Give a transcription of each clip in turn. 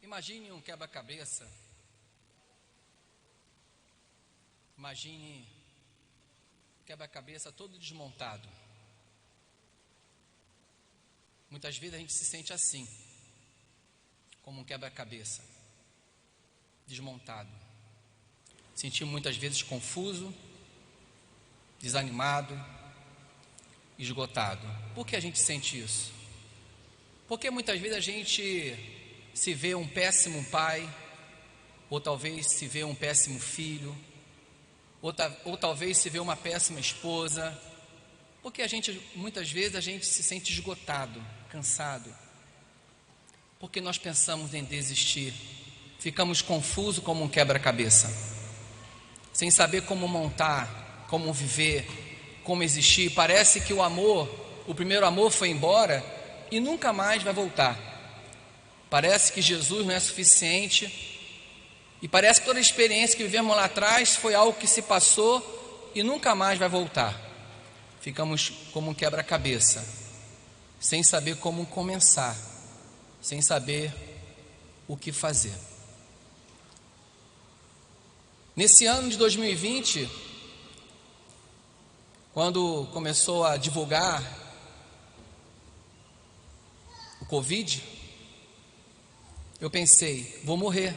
Imagine um quebra-cabeça. Imagine um quebra-cabeça todo desmontado. Muitas vezes a gente se sente assim, como um quebra-cabeça, desmontado. Sentimos muitas vezes confuso, desanimado, esgotado. Por que a gente sente isso? Porque muitas vezes a gente se vê um péssimo pai, ou talvez se vê um péssimo filho, ou talvez se vê uma péssima esposa, porque muitas vezes a gente se sente esgotado, cansado, porque nós pensamos em desistir, ficamos confusos como um quebra-cabeça, sem saber como montar, como viver, como existir. Parece que o primeiro amor foi embora e nunca mais vai voltar. Parece que Jesus não é suficiente, e parece que toda a experiência que vivemos lá atrás foi algo que se passou e nunca mais vai voltar. Ficamos como um quebra-cabeça, sem saber como começar, sem saber o que fazer. Nesse ano de 2020, quando começou a divulgar o Covid, eu pensei, vou morrer.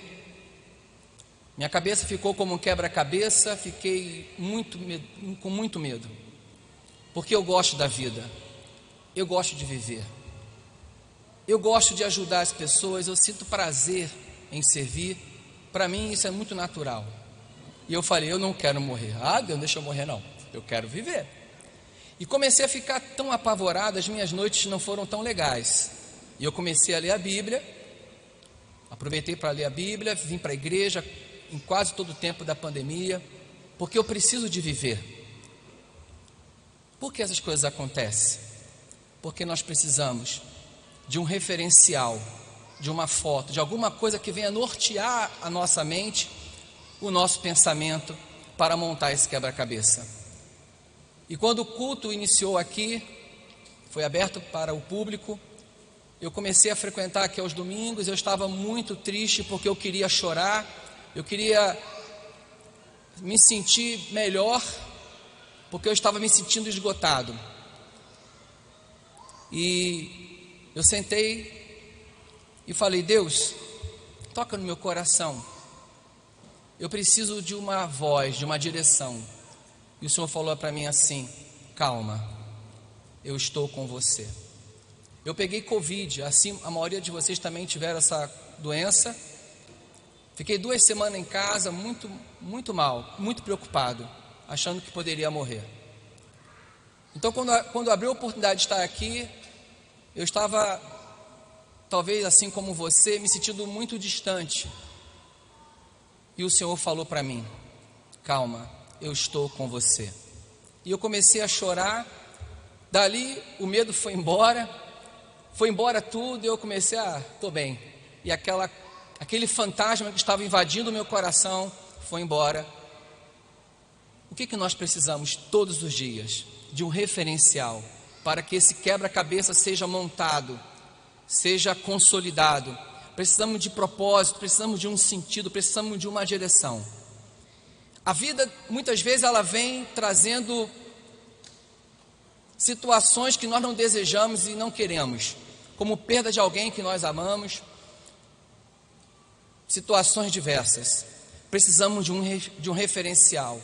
Minha cabeça ficou como um quebra-cabeça, fiquei com muito medo, porque eu gosto da vida, eu gosto de viver, eu gosto de ajudar as pessoas, eu sinto prazer em servir, para mim isso é muito natural. E eu falei, eu não quero morrer. Deus não deixa eu morrer não, eu quero viver. E comecei a ficar tão apavorado, as minhas noites não foram tão legais, e eu comecei a ler a Bíblia. Aproveitei para ler a Bíblia, vim para a igreja em quase todo o tempo da pandemia, porque eu preciso de viver. Por que essas coisas acontecem? Porque nós precisamos de um referencial, de uma foto, de alguma coisa que venha nortear a nossa mente, o nosso pensamento, para montar esse quebra-cabeça. E quando o culto iniciou aqui, foi aberto para o público, eu comecei a frequentar aqui aos domingos. Eu estava muito triste porque eu queria chorar, eu queria me sentir melhor, porque eu estava me sentindo esgotado. E eu sentei e falei, Deus, toca no meu coração, eu preciso de uma voz, de uma direção. E o Senhor falou para mim assim, calma, eu estou com você. Eu peguei Covid, assim a maioria de vocês também tiveram essa doença. Fiquei 2 semanas em casa, muito mal, muito preocupado, achando que poderia morrer. Então quando abri a oportunidade de estar aqui, eu estava, talvez assim como você, me sentindo muito distante. E o Senhor falou para mim, calma, eu estou com você. E eu comecei a chorar, dali o medo foi embora tudo, e eu comecei estou bem. E aquele fantasma que estava invadindo o meu coração foi embora. O que nós precisamos todos os dias? De um referencial, para que esse quebra-cabeça seja montado, seja consolidado. Precisamos de propósito, precisamos de um sentido, precisamos de uma direção. A vida, muitas vezes, ela vem trazendo situações que nós não desejamos e não queremos, como perda de alguém que nós amamos, situações diversas. Precisamos de um referencial.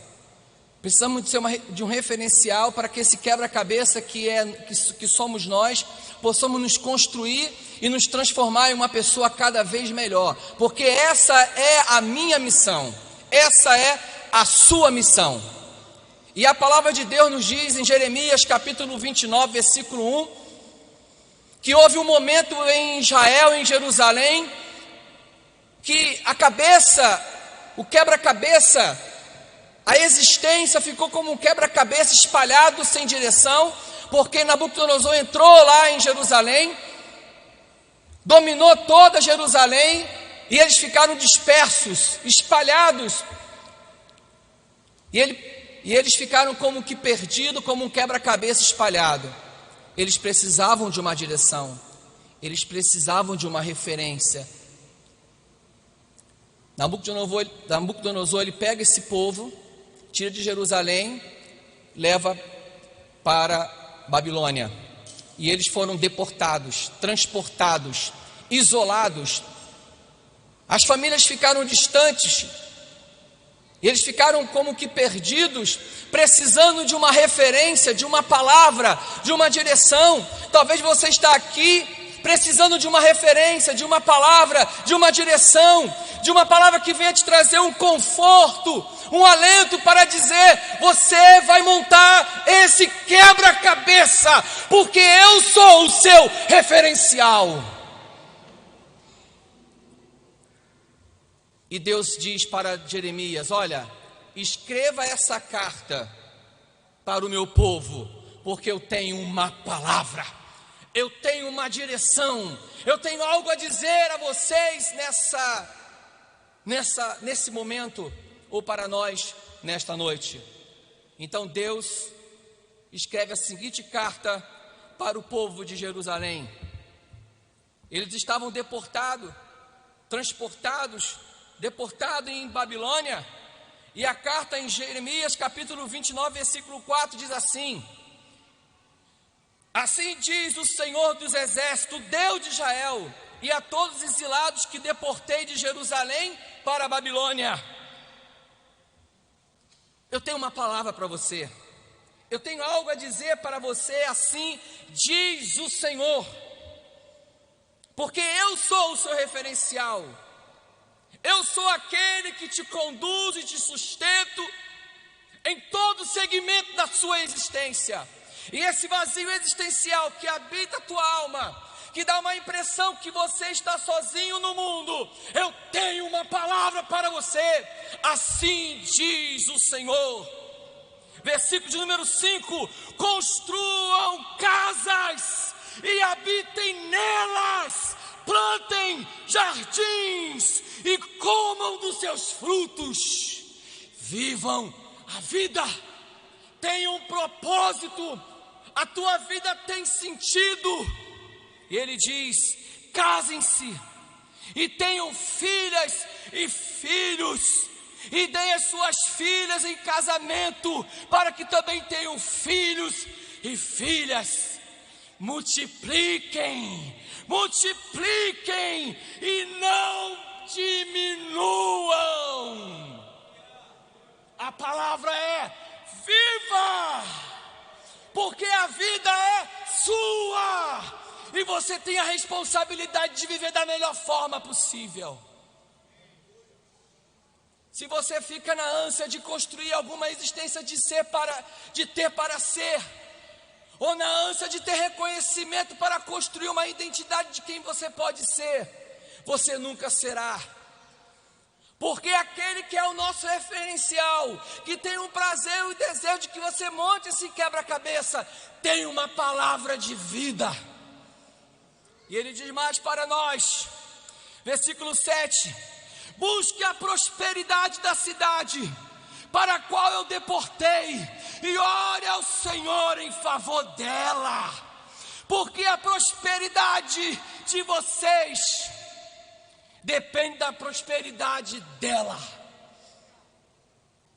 Precisamos de um referencial para que esse quebra-cabeça que somos nós, possamos nos construir e nos transformar em uma pessoa cada vez melhor, porque essa é a minha missão, essa é a sua missão. E a palavra de Deus nos diz em Jeremias capítulo 29, versículo 1, que houve um momento em Israel, em Jerusalém, que o quebra-cabeça, a existência ficou como um quebra-cabeça espalhado sem direção, porque Nabucodonosor entrou lá em Jerusalém, dominou toda Jerusalém, e eles ficaram dispersos, espalhados, e eles ficaram como que perdidos, como um quebra-cabeça espalhado. Eles precisavam de uma direção, eles precisavam de uma referência, Nabucodonosor ele pega esse povo, tira de Jerusalém, leva para Babilônia. E eles foram deportados, transportados, isolados. As famílias ficaram distantes. Eles ficaram como que perdidos, precisando de uma referência, de uma palavra, de uma direção. Talvez você está aqui precisando de uma referência, de uma palavra, de uma direção, de uma palavra que venha te trazer um conforto, um alento para dizer: você vai montar esse quebra-cabeça, porque eu sou o seu referencial. E Deus diz para Jeremias: olha, escreva essa carta para o meu povo, porque eu tenho uma palavra, eu tenho uma direção, eu tenho algo a dizer a vocês nesse momento, ou para nós nesta noite. Então Deus escreve a seguinte carta para o povo de Jerusalém. Eles estavam deportados em Babilônia, e a carta em Jeremias capítulo 29, versículo 4 diz assim: assim diz o Senhor dos Exércitos, Deus de Israel, e a todos os exilados que deportei de Jerusalém para a Babilônia. Eu tenho uma palavra para você, eu tenho algo a dizer para você, assim diz o Senhor, porque eu sou o seu referencial, eu sou aquele que te conduz e te sustento em todo o segmento da sua existência. E esse vazio existencial que habita a tua alma, que dá uma impressão que você está sozinho no mundo, eu tenho uma palavra para você, assim diz o Senhor. Versículo de número 5: construam casas e habitem nelas, plantem jardins e comam dos seus frutos, vivam a vida, tenham um propósito, a tua vida tem sentido. E ele diz: casem-se e tenham filhas e filhos, e deem as suas filhas em casamento, para que também tenham filhos e filhas. Multipliquem e não diminuam. A palavra é: viva, porque a vida é sua, e você tem a responsabilidade de viver da melhor forma possível. Se você fica na ânsia de construir alguma existência de ter para ser, ou na ânsia de ter reconhecimento para construir uma identidade de quem você pode ser, você nunca será. Porque aquele que é o nosso referencial, que tem um prazer e o desejo de que você monte esse quebra-cabeça, tem uma palavra de vida. E ele diz mais para nós, versículo 7: busque a prosperidade da cidade para a qual eu deportei, e ore ao Senhor em favor dela, porque a prosperidade de vocês depende da prosperidade dela.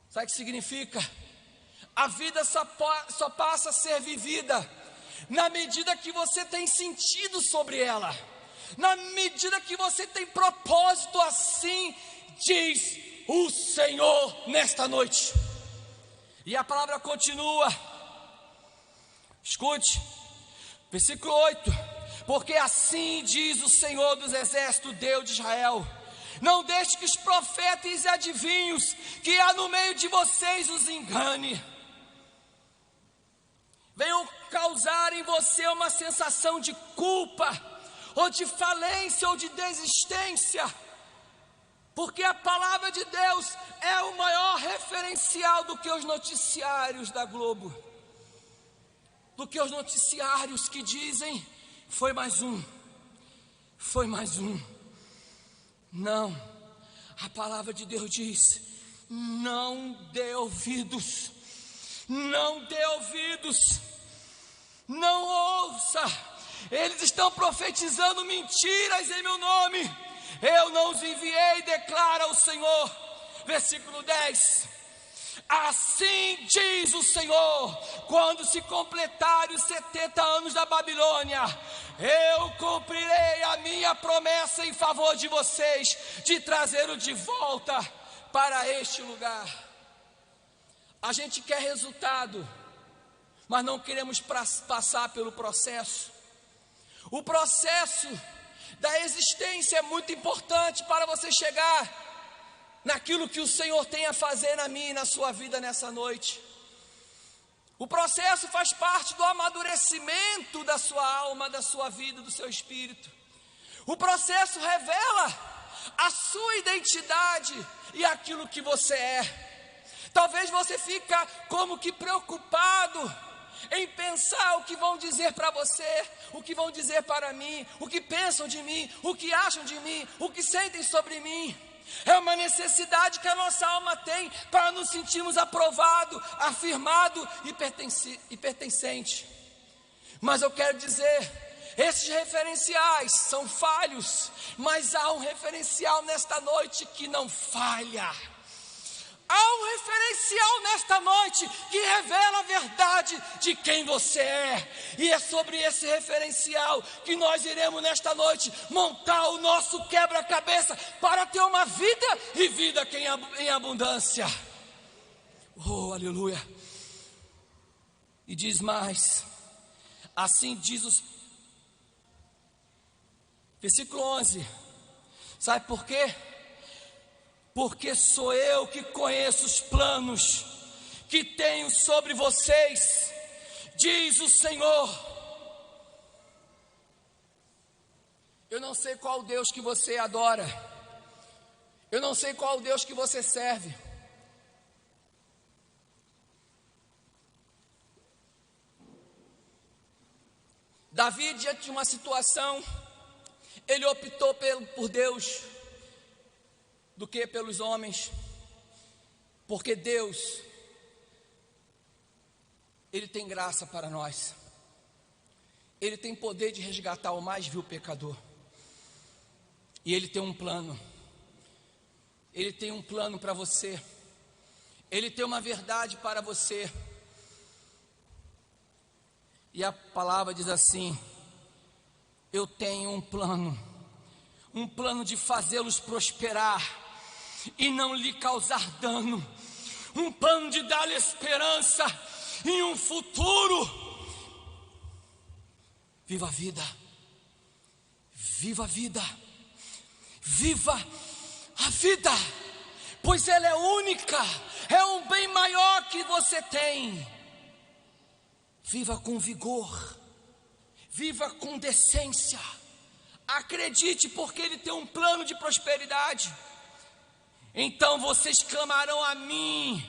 Sabe o que significa? A vida só passa a ser vivida na medida que você tem sentido sobre ela, na medida que você tem propósito, assim diz o Senhor nesta noite. E a palavra continua, escute, versículo 8: porque assim diz o Senhor dos Exércitos, Deus de Israel, não deixe que os profetas e adivinhos que há no meio de vocês os engane, venham causar em você uma sensação de culpa, ou de falência, ou de desistência, porque a palavra de Deus é o maior referencial do que os noticiários da Globo, do que os noticiários que dizem: foi mais um. Não, a palavra de Deus diz: não dê ouvidos, não ouça. Eles estão profetizando mentiras em meu nome, eu não os enviei, declara o Senhor. Versículo 10: assim diz o Senhor, quando se completarem os 70 anos da Babilônia, eu cumprirei a minha promessa em favor de vocês, de trazê-lo de volta para este lugar. A gente quer resultado, mas não queremos passar pelo processo. O processo da existência é muito importante para você chegar naquilo que o Senhor tem a fazer na minha e na sua vida nessa noite. O processo faz parte do amadurecimento da sua alma, da sua vida, do seu espírito. O processo revela a sua identidade e aquilo que você é. Talvez você fica como que preocupado em pensar o que vão dizer para você, o que vão dizer para mim, o que pensam de mim, o que acham de mim, o que sentem sobre mim. É uma necessidade que a nossa alma tem para nos sentirmos aprovado, afirmado e pertencente. Mas eu quero dizer, esses referenciais são falhos, mas há um referencial nesta noite que não falha. Há um referencial nesta noite que revela a verdade de quem você é. E é sobre esse referencial que nós iremos nesta noite montar o nosso quebra-cabeça para ter uma vida e vida em abundância. Oh, aleluia. E diz mais, assim diz os... Versículo 11, sabe por quê? Porque sou eu que conheço os planos que tenho sobre vocês, diz o Senhor. Eu não sei qual Deus que você adora, eu não sei qual Deus que você serve. Davi, diante de uma situação, ele optou por Deus do que pelos homens, porque Deus, Ele tem graça para nós, Ele tem poder de resgatar o mais vil pecador, e Ele tem um plano, Ele tem um plano para você, Ele tem uma verdade para você, e a palavra diz assim: eu tenho um plano de fazê-los prosperar e não lhe causar dano, um plano de dar-lhe esperança em um futuro. Viva a vida, viva a vida, viva a vida, pois ela é única, é um bem maior que você tem. Viva com vigor, viva com decência, acredite, porque Ele tem um plano de prosperidade. Então vocês clamarão a mim,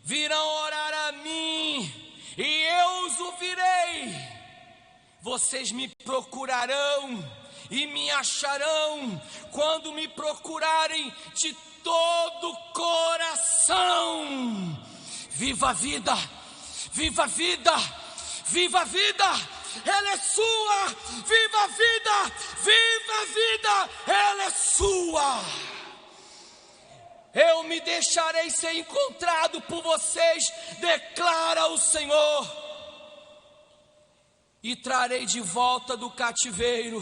virão orar a mim, e eu os ouvirei. Vocês me procurarão e me acharão, quando me procurarem de todo o coração. Viva a vida, viva a vida, viva a vida, ela é sua. Viva a vida, viva a vida, ela é sua. Eu me deixarei ser encontrado por vocês, declara o Senhor, e trarei de volta do cativeiro,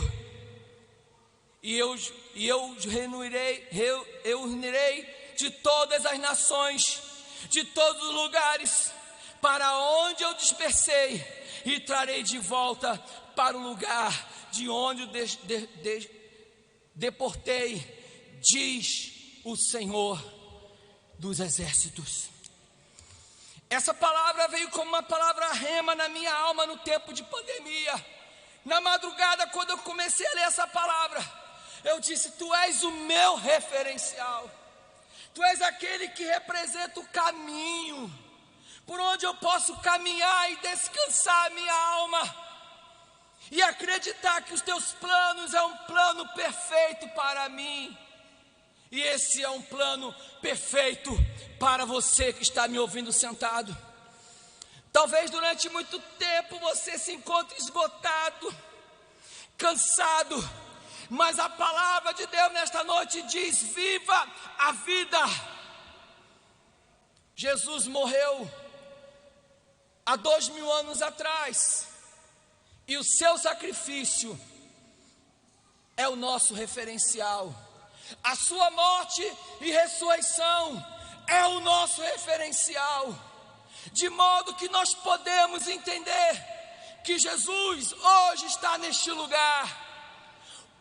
e eu reunirei de todas as nações, de todos os lugares, para onde eu dispersei, e trarei de volta para o lugar de onde eu deportei, diz o Senhor dos exércitos. Essa palavra veio como uma palavra rema na minha alma no tempo de pandemia. Na madrugada, quando eu comecei a ler essa palavra, eu disse: tu és o meu referencial, tu és aquele que representa o caminho por onde eu posso caminhar e descansar a minha alma, e acreditar que os teus planos é um plano perfeito para mim. E esse é um plano perfeito para você que está me ouvindo sentado. Talvez durante muito tempo você se encontre esgotado, cansado, mas a palavra de Deus te diz: viva a vida. Jesus morreu há 2000 anos atrás, e o seu sacrifício é o nosso referencial. A sua morte e ressurreição é o nosso referencial, de modo que nós podemos entender que Jesus hoje está neste lugar.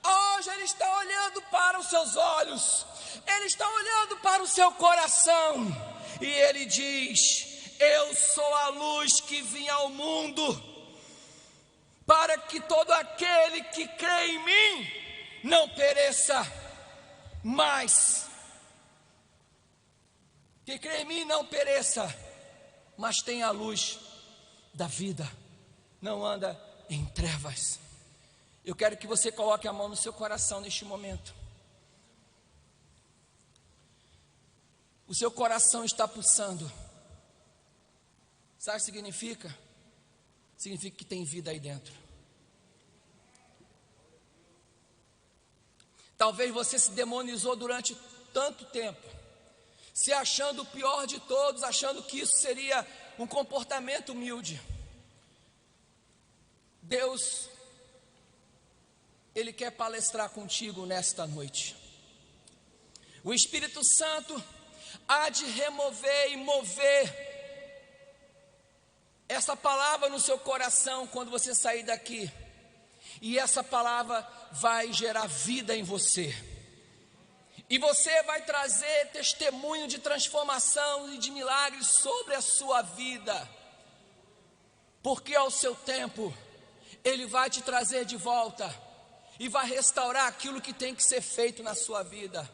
Hoje Ele está olhando para os seus olhos, Ele está olhando para o seu coração, e Ele diz: eu sou a luz que vim ao mundo, para que todo aquele que crê em mim não pereça, mas que crê em mim não pereça, mas tenha a luz da vida, não anda em trevas. Eu quero que você coloque a mão no seu coração neste momento. O seu coração está pulsando. Sabe o que significa? Significa que tem vida aí dentro. Talvez você se demonizou durante tanto tempo, se achando o pior de todos, achando que isso seria um comportamento humilde. Deus, Ele quer palestrar contigo nesta noite. O Espírito Santo há de remover e mover essa palavra no seu coração quando você sair daqui. E essa palavra vai gerar vida em você. E você vai trazer testemunho de transformação e de milagres sobre a sua vida. Porque ao seu tempo, Ele vai te trazer de volta e vai restaurar aquilo que tem que ser feito na sua vida.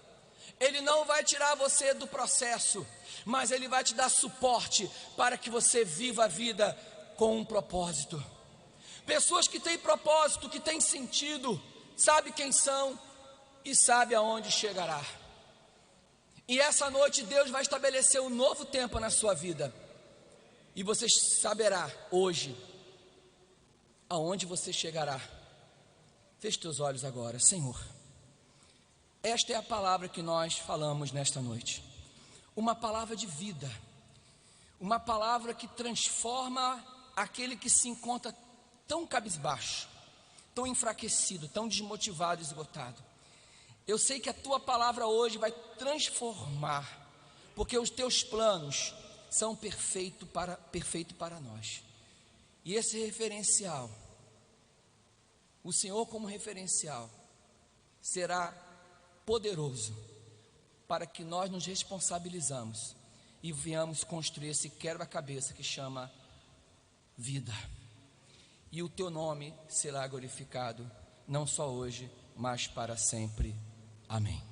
Ele não vai tirar você do processo, mas Ele vai te dar suporte para que você viva a vida com um propósito. Pessoas que têm propósito, que têm sentido, sabe quem são e sabe aonde chegará. E essa noite Deus vai estabelecer um novo tempo na sua vida, e você saberá hoje aonde você chegará. Feche teus olhos agora. Senhor, esta é a palavra que nós falamos nesta noite, uma palavra de vida, uma palavra que transforma aquele que se encontra tão cabisbaixo, tão enfraquecido, tão desmotivado, esgotado. Eu sei que a tua palavra hoje vai transformar, porque os teus planos são perfeitos para nós. E esse referencial, o Senhor como referencial, será poderoso para que nós nos responsabilizamos e venhamos construir esse quebra-cabeça que chama vida. E o teu nome será glorificado, não só hoje, mas para sempre. Amém.